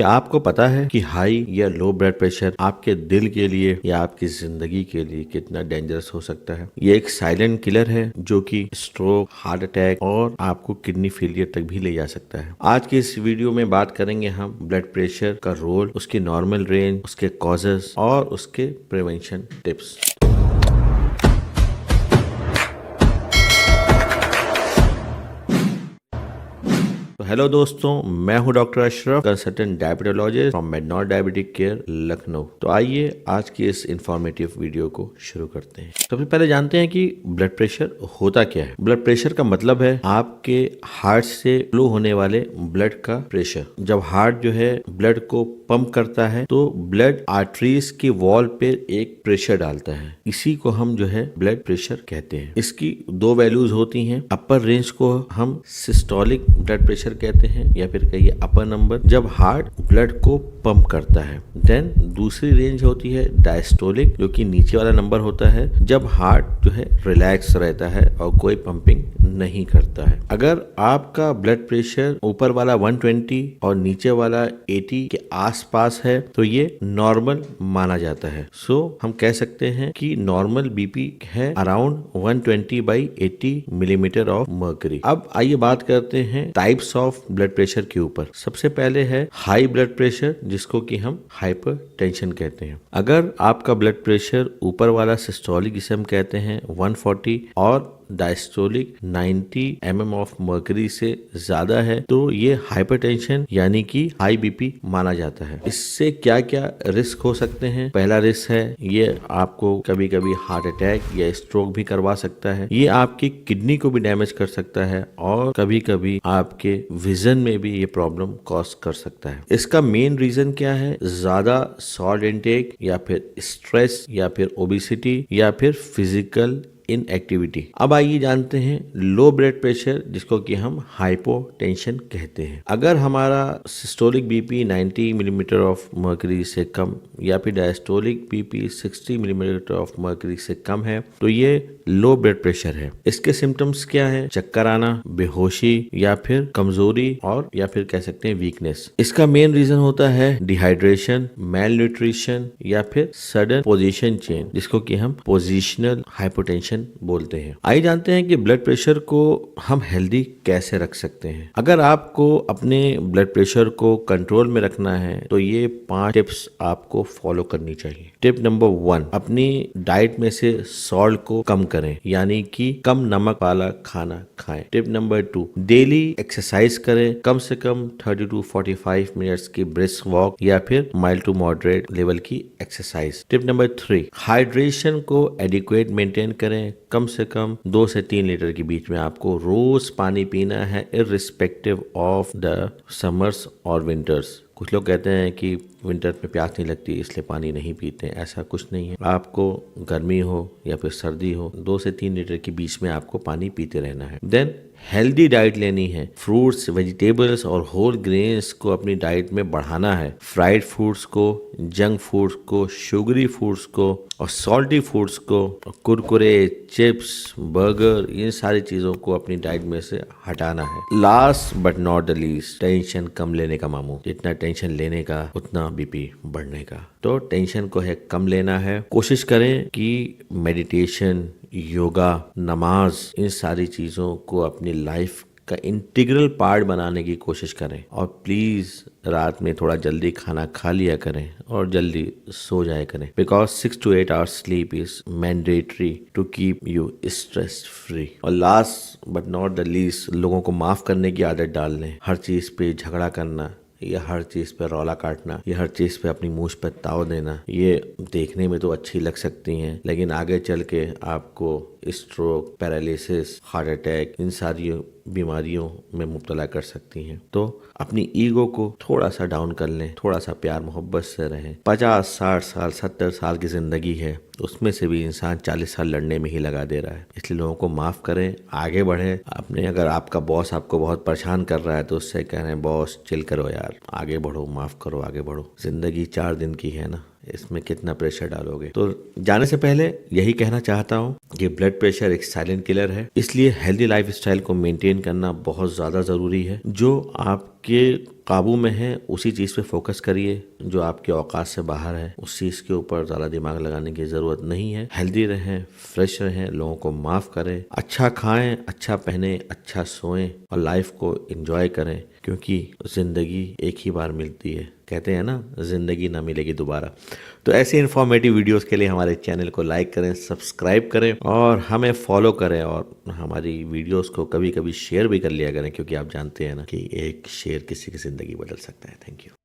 क्या आपको पता है कि हाई या लो ब्लड प्रेशर आपके दिल के लिए या आपकी जिंदगी के लिए कितना डेंजरस हो सकता है। ये एक साइलेंट किलर है जो कि स्ट्रोक, हार्ट अटैक और आपको किडनी फेलियर तक भी ले जा सकता है। आज के इस वीडियो में बात करेंगे हम ब्लड प्रेशर का रोल, उसकी नॉर्मल रेंज, उसके कॉजेस और उसके प्रिवेंशन टिप्स। तो हेलो दोस्तों, मैं हूं doctor Ashraf, consultant diabetologist from Mednot diabetic care Lucknow. तो आइए आज की इस इंफॉर्मेटिव वीडियो को शुरू करते हैं। सबसे पहले जानते हैं कि ब्लड प्रेशर होता क्या है। ब्लड प्रेशर का मतलब है आपके हार्ट से फ्लो होने वाले ब्लड का प्रेशर। जब हार्ट जो है ब्लड को पंप करता है तो ब्लड आर्टरीज के वॉल पे एक प्रेशर डालता है, इसी को हम जो है ब्लड प्रेशर कहते हैं। इसकी दो वैल्यूज होती हैं। अपर रेंज को हम सिस्टोलिक ब्लड प्रेशर कहते हैं या फिर कहिए अपर नंबर, जब हार्ट ब्लड को पंप करता है। देन दूसरी रेंज होती है डायस्टोलिक, जो कि नीचे वाला नंबर होता है, जब हार्ट जो है रिलैक्स रहता है और कोई पंपिंग नहीं करता है। अगर आपका ब्लड प्रेशर ऊपर वाला 120 और नीचे वाला 80 के आसपास है तो ये नॉर्मल माना जाता है। हम कह सकते हैं कि नॉर्मल बीपी है अराउंड 120/80 मिलीमीटर ऑफ मर्करी। अब आइए बात करते हैं टाइप्स ऑफ ब्लड प्रेशर के ऊपर। सबसे पहले है हाई ब्लड प्रेशर, जिसको कि हम हाइपरटेंशन कहते हैं। अगर आपका ब्लड प्रेशर ऊपर वाला सिस्टोलिक, जिसे हम कहते हैं 140 और डायस्टोलिक 90 mm ऑफ मर्करी से ज्यादा है तो ये हाइपरटेंशन यानी कि हाई बीपी माना जाता है। इससे क्या क्या रिस्क हो सकते हैं। पहला रिस्क है ये आपको कभी कभी हार्ट अटैक या स्ट्रोक भी करवा सकता है। ये आपकी किडनी को भी डैमेज कर सकता है और कभी कभी आपके विजन में भी ये प्रॉब्लम कॉज कर सकता है। इसका मेन रीजन क्या है? ज्यादा सॉल्ट इनटेक या फिर स्ट्रेस या फिर ओबेसिटी या फिर फिजिकल इन एक्टिविटी। अब आइए जानते हैं लो ब्लड प्रेशर, जिसको कि हम हाइपोटेंशन कहते हैं। अगर हमारा systolic BP 90 millimetre of mercury से कम या फिर diastolic BP 60 millimetre of mercury से कम है तो ये लो ब्लड प्रेशर है। इसके सिम्टम्स क्या है? चक्कर आना, बेहोशी या फिर कमजोरी और या फिर कह सकते हैं वीकनेस। इसका मेन रीजन होता है डिहाइड्रेशन, मेल न्यूट्रिशन या फिर सडन पोजीशन चेंज, जिसको कि हम पोजिशनल हाइपोटेंशन बोलते हैं। आइए जानते हैं कि ब्लड प्रेशर को हम हेल्दी कैसे रख सकते हैं। अगर आपको अपने ब्लड प्रेशर को कंट्रोल में रखना है तो ये 5 टिप्स आपको फॉलो करनी चाहिए। टिप नंबर 1, अपनी डाइट में से सॉल्ट को कम करें, यानी कि कम नमक वाला खाना खाएं। टिप नंबर 2, डेली एक्सरसाइज करें, कम से कम 30 to 45 मिनट्स की ब्रिस्क वॉक या फिर माइल्ड टू मॉडरेट लेवल की एक्सरसाइज। टिप नंबर 3, हाइड्रेशन को एडिक्वेट मेंटेन करें, कम से कम 2 से 3 लीटर के बीच में आपको रोज पानी पीना है, इररिस्पेक्टिव ऑफ द समर्स और विंटर्स। कुछ लोग कहते हैं कि विंटर में प्यास नहीं लगती इसलिए पानी नहीं पीते, ऐसा कुछ नहीं है। आपको गर्मी हो या फिर सर्दी हो, 2 से 3 लीटर के बीच में आपको पानी पीते रहना है। देन हेल्दी डाइट लेनी है। फ्रूट्स, वेजिटेबल्स और होल ग्रेन्स को अपनी डाइट में बढ़ाना है। फ्राइड फूड्स को, जंक फूड्स को, शुगरी फूड्स को और सॉल्टी फूड्स को, कुरकुरे, चिप्स, बर्गर, इन सारी चीजों को अपनी डाइट में से हटाना है। Last but not the least, tension कम लेने का मामू। जितना टेंशन लेने का उतना बीपी बढ़ने का। तो टेंशन को है कम लेना है। कोशिश करें कि मेडिटेशन, योगा, नमाज, इन सारी चीजों को अपनी लाइफ का इंटीग्रल पार्ट बनाने की कोशिश करें। और प्लीज रात में थोड़ा जल्दी खाना खा लिया करें और जल्दी सो जाया करें, because 6 to 8 hours sleep is mandatory to keep you stress free. और last but not the least, लोगों को माफ करने की आदत डाल लें। हर चीज पे झगड़ा करना या हर चीज पे रौला काटना या हर चीज पे अपनी मूंछ पे ताव देना, ये देखने में तो अच्छी लग सकती हैं लेकिन आगे चल के आपको स्ट्रोक, पैरालिसिस, हार्ट अटैक, इन सारी बीमारियों में मुब्तला कर सकती हैं। तो अपनी ईगो को थोड़ा सा डाउन कर लें, थोड़ा सा प्यार मोहब्बत से रहें। 50, 60 साल, 70 साल की जिंदगी है, उसमें से भी इंसान 40 साल लड़ने में ही लगा दे रहा है। इसलिए लोगों को माफ करें, आगे बढ़े। अपने अगर आपका बॉस आपको बहुत परेशान कर रहा है तो उससे कह रहे हैं बॉस चिल करो यार, आगे बढ़ो, माफ करो, आगे बढ़ो। जिंदगी 4 दिन की है ना, इसमें कितना प्रेशर डालोगे। तो जाने से पहले यही कहना चाहता हूँ कि ब्लड प्रेशर एक साइलेंट किलर है, इसलिए हेल्दी लाइफस्टाइल को मेंटेन करना बहुत ज्यादा जरूरी है। जो आप आपके काबू में है उसी चीज़ पे फोकस करिए, जो आपके औकात से बाहर है उस चीज़ के ऊपर ज़्यादा दिमाग लगाने की ज़रूरत नहीं है। हेल्दी रहें, फ्रेश रहें, लोगों को माफ़ करें, अच्छा खाएं, अच्छा पहने, अच्छा सोएं और लाइफ को एंजॉय करें, क्योंकि ज़िंदगी एक ही बार मिलती है। कहते हैं ना, ज़िंदगी ना मिलेगी दोबारा। तो ऐसे इन्फॉर्मेटिव वीडियोस के लिए हमारे चैनल को लाइक करें, सब्सक्राइब करें और हमें फॉलो करें, और हमारी वीडियोस को कभी कभी शेयर भी कर लिया करें, क्योंकि आप जानते हैं ना कि एक शेयर किसी की ज़िंदगी बदल सकता है। Thank you.